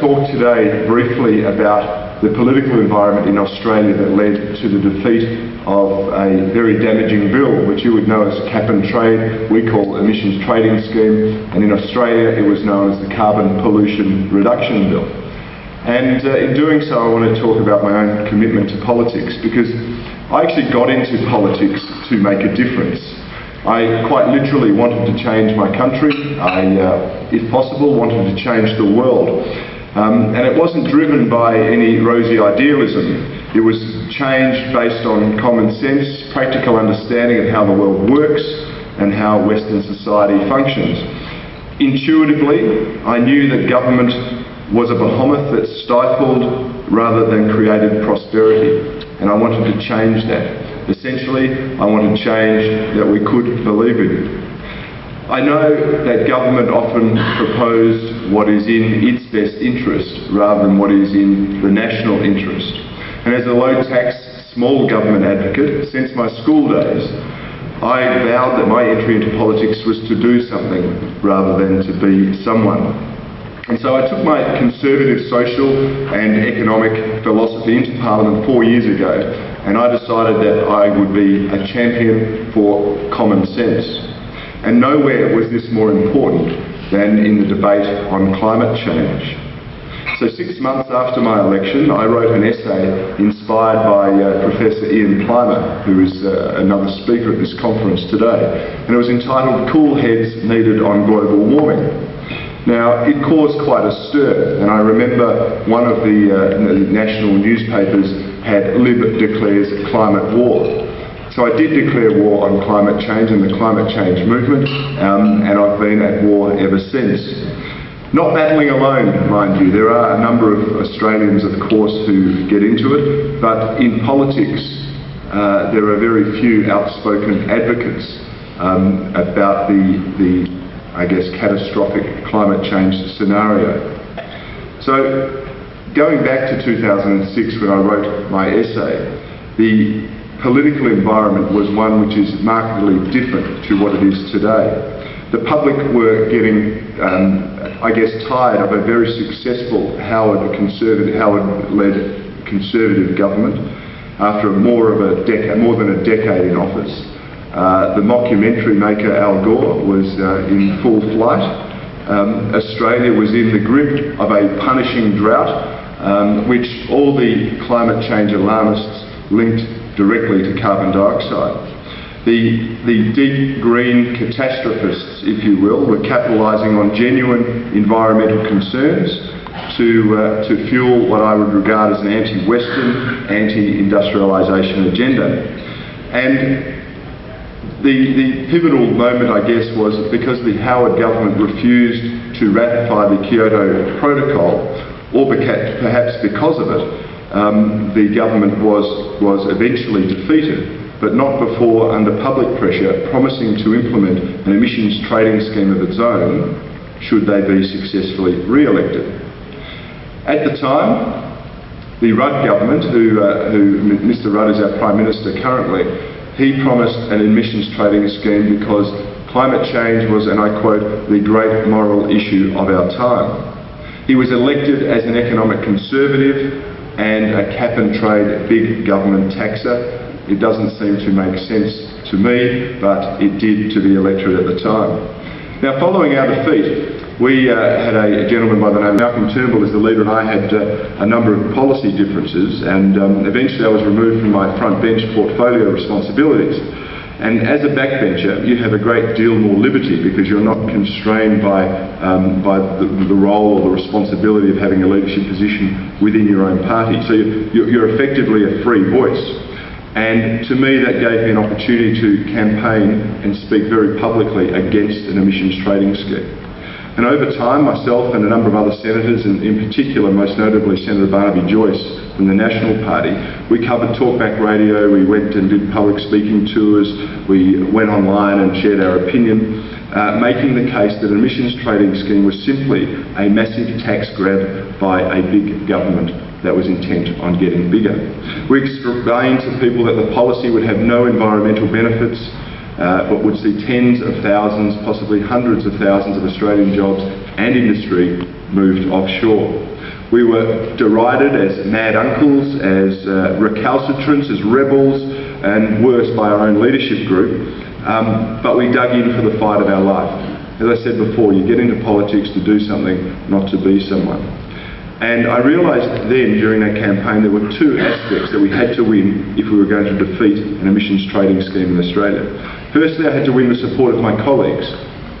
talk today briefly about the political environment in Australia that led to the defeat of a very damaging bill, which you would know as cap and trade, we call emissions trading scheme, and in Australia it was known as the carbon pollution reduction bill. And in doing so, I want to talk about my own commitment to politics, because I actually got into politics to make a difference. I quite literally wanted to change my country. I, if possible, wanted to change the world. And it wasn't driven by any rosy idealism. It was change based on common sense, practical understanding of how the world works and how Western society functions. Intuitively, I knew that government was a behemoth that stifled rather than created prosperity, and I wanted to change that. Essentially, I wanted change that we could believe in. I know that government often proposed what is in its best interest rather than what is in the national interest. And as a low-tax, small government advocate, since my school days, I vowed that my entry into politics was to do something rather than to be someone. And so I took my conservative social and economic philosophy into Parliament 4 years ago, and I decided that I would be a champion for common sense. And nowhere was this more important than in the debate on climate change. So 6 months after my election, I wrote an essay inspired by Professor Ian Plimer, who is another speaker at this conference today, and it was entitled "Cool Heads Needed on Global Warming." Now, it caused quite a stir, and I remember one of the national newspapers had "Lib declares climate war." So I did declare war on climate change and the climate change movement, and I've been at war ever since. Not battling alone, mind you. There are a number of Australians, of course, who get into it, but in politics there are very few outspoken advocates about the I guess, catastrophic climate change scenario. So, going back to 2006 when I wrote my essay, the political environment was one which is markedly different to what it is today. The public were getting, I guess, tired of a very successful Howard-led conservative government after more than a decade in office. The mockumentary maker Al Gore was in full flight. Australia was in the grip of a punishing drought, which all the climate change alarmists linked directly to carbon dioxide. The deep green catastrophists, if you will, were capitalising on genuine environmental concerns to fuel what I would regard as an anti-Western, anti-industrialisation agenda. And the pivotal moment, I guess, was because the Howard government refused to ratify the Kyoto Protocol, or perhaps because of it, the government was eventually defeated, but not before, under public pressure, promising to implement an emissions trading scheme of its own should they be successfully re-elected. At the time, the Rudd government, who Mr Rudd is our Prime Minister currently, he promised an emissions trading scheme because climate change was, and I quote, the great moral issue of our time. He was elected as an economic conservative and a cap and trade big government taxer. It doesn't seem to make sense to me, but it did to the electorate at the time. Now, following our defeat, we had a gentleman by the name of Malcolm Turnbull as the leader, and I had a number of policy differences, and eventually I was removed from my front bench portfolio responsibilities. And as a backbencher, you have a great deal more liberty because you're not constrained by the role or the responsibility of having a leadership position within your own party. So you're effectively a free voice. And to me, that gave me an opportunity to campaign and speak very publicly against an emissions trading scheme. And over time, myself and a number of other senators, and in particular, most notably Senator Barnaby Joyce from the National Party, we covered talkback radio, we went and did public speaking tours, we went online and shared our opinion, making the case that an emissions trading scheme was simply a massive tax grab by a big government that was intent on getting bigger. We explained to people that the policy would have no environmental benefits, but would see tens of thousands, possibly hundreds of thousands of Australian jobs and industry moved offshore. We were derided as mad uncles, as recalcitrants, as rebels, and worse by our own leadership group, but we dug in for the fight of our life. As I said before, you get into politics to do something, not to be someone. And I realised then, during that campaign, there were two aspects that we had to win if we were going to defeat an emissions trading scheme in Australia. Firstly, I had to win the support of my colleagues,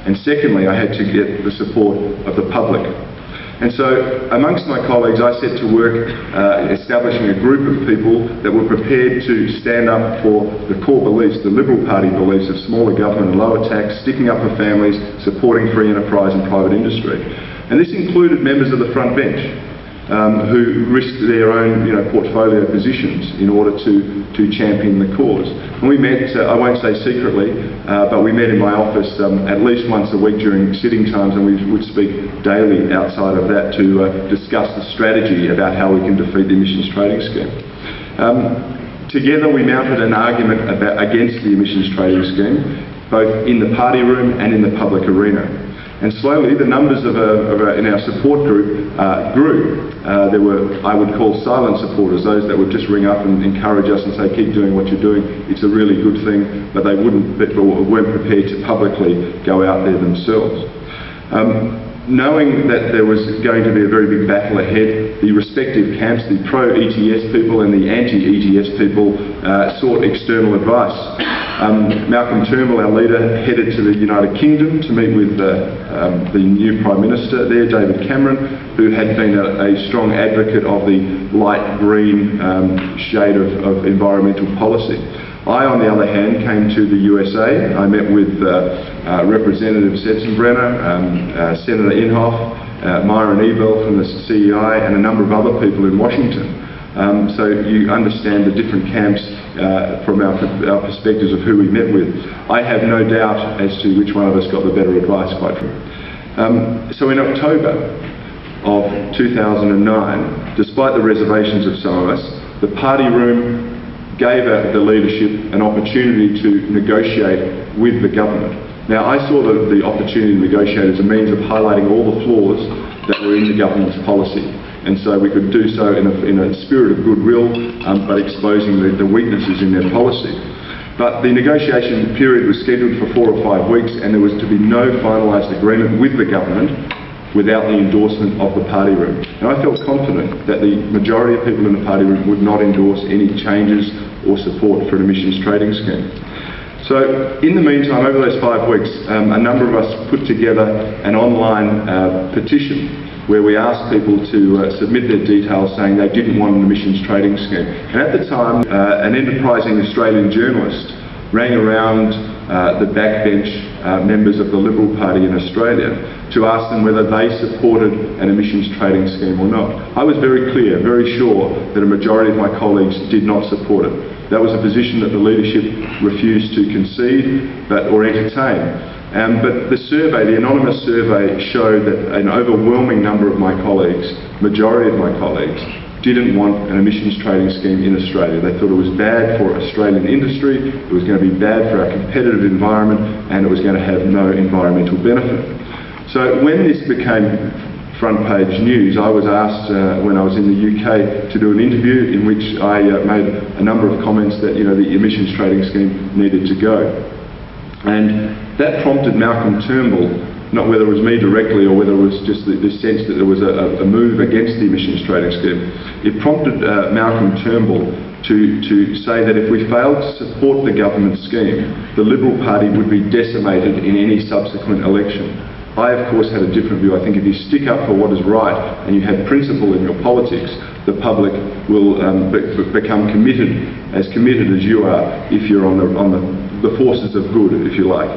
and secondly, I had to get the support of the public. And so, amongst my colleagues, I set to work establishing a group of people that were prepared to stand up for the core beliefs, the Liberal Party beliefs of smaller government and lower tax, sticking up for families, supporting free enterprise and private industry. And this included members of the front bench who risked their own portfolio positions in order to champion the cause. And we met, I won't say secretly, but we met in my office at least once a week during sitting times, and we would speak daily outside of that to discuss the strategy about how we can defeat the emissions trading scheme. Together we mounted an argument against the emissions trading scheme, both in the party room and in the public arena. And slowly the numbers in our support group grew. There were, I would call, silent supporters, those that would just ring up and encourage us and say, keep doing what you're doing, it's a really good thing, but they weren't prepared to publicly go out there themselves. Knowing that there was going to be a very big battle ahead, the respective camps, the pro-ETS people and the anti-ETS people, sought external advice. Malcolm Turnbull, our leader, headed to the United Kingdom to meet with the new Prime Minister there, David Cameron, who had been a strong advocate of the light green shade of environmental policy. I, on the other hand, came to the USA. I met with Representative Sensenbrenner, Senator Inhofe, Myron Ebell from the CEI, and a number of other people in Washington. So you understand the different camps from our perspectives of who we met with. I have no doubt as to which one of us got the better advice, quite frankly. So in October of 2009, despite the reservations of some of us, the party room gave the leadership an opportunity to negotiate with the government. Now, I saw the opportunity to negotiate as a means of highlighting all the flaws that were in the government's policy. And so we could do so in a spirit of goodwill, but exposing the weaknesses in their policy. But the negotiation period was scheduled for 4 or 5 weeks, and there was to be no finalised agreement with the government without the endorsement of the party room. And I felt confident that the majority of people in the party room would not endorse any changes or support for an emissions trading scheme. So in the meantime, over those 5 weeks, a number of us put together an online petition where we asked people to submit their details saying they didn't want an emissions trading scheme. And at the time, an enterprising Australian journalist rang around the backbench members of the Liberal Party in Australia to ask them whether they supported an emissions trading scheme or not. I was very clear, very sure that a majority of my colleagues did not support it. That was a position that the leadership refused to concede or entertain. But the survey, the anonymous survey, showed that an overwhelming number of my colleagues, majority of my colleagues, didn't want an emissions trading scheme in Australia. They thought it was bad for Australian industry, it was going to be bad for our competitive environment, and it was going to have no environmental benefit. So when this became front page news, I was asked when I was in the UK to do an interview in which I made a number of comments that the emissions trading scheme needed to go. And that prompted Malcolm Turnbull, not whether it was me directly or whether it was just the sense that there was a move against the emissions trading scheme, it prompted Malcolm Turnbull to say that if we failed to support the government scheme, the Liberal Party would be decimated in any subsequent election. I, of course, had a different view. I think if you stick up for what is right and you have principle in your politics, the public will become committed as you are if you're on the forces of good, if you like.